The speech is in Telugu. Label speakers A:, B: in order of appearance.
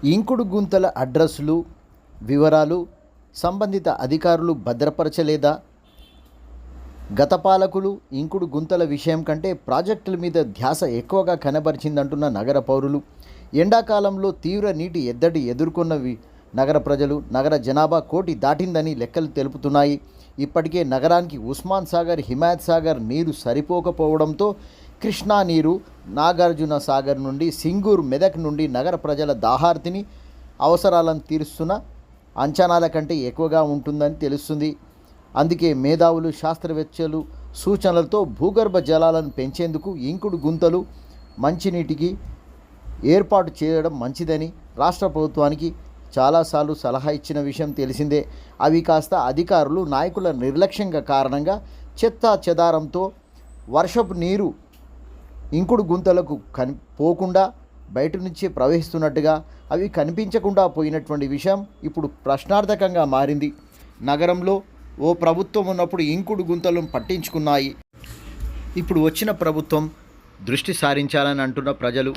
A: ఇంకుడు గుంతల అడ్రస్లు వివరాలు సంబంధిత అధికారులు భద్రపరచలేదా? గత పాలకులు ఇంకుడు గుంతల విషయం కంటే ప్రాజెక్టుల మీద ధ్యాస ఎక్కువగా కనబరిచిందంటున్న నగర పౌరులు. ఎండాకాలంలో తీవ్ర నీటి ఎద్దడి ఎదుర్కొన్న నగర ప్రజలు. నగర జనాభా 1 కోటి దాటిందని లెక్కలు తెలుపుతున్నాయి. ఇప్పటికే నగరానికి ఉస్మాన్ సాగర్, హిమాయత్ సాగర్ నీరు సరిపోకపోవడంతో కృష్ణా నీరు నాగార్జున సాగర్ నుండి, సింగూర్, మెదక్ నుండి నగర ప్రజల దాహార్తిని, అవసరాలను తీరుస్తున్న అంచనాల కంటే ఎక్కువగా ఉంటుందని తెలుస్తుంది. అందుకే మేధావులు, శాస్త్రవేత్తలు సూచనలతో భూగర్భ జలాలను పెంచేందుకు ఇంకుడు గుంతలు, మంచినీటికి ఏర్పాటు చేయడం మంచిదని రాష్ట్ర ప్రభుత్వానికి చాలాసార్లు సలహా ఇచ్చిన విషయం తెలిసిందే. అవి కాస్త అధికారులు, నాయకుల నిర్లక్ష్యంగా కారణంగా చెత్తా చెదారంతో వర్షపు నీరు ఇంకుడు గుంతలకు పోకుండా బయట నుంచే ప్రవహిస్తున్నట్టుగా అవి కనిపించకుండా పోయినటువంటి విషయం ఇప్పుడు ప్రశ్నార్థకంగా మారింది. నగరంలో ఓ ప్రభుత్వం ఉన్నప్పుడు ఇంకుడు గుంతలను పట్టించుకున్నాయి. ఇప్పుడు వచ్చిన ప్రభుత్వం దృష్టి సారించాలని అంటున్న ప్రజలు.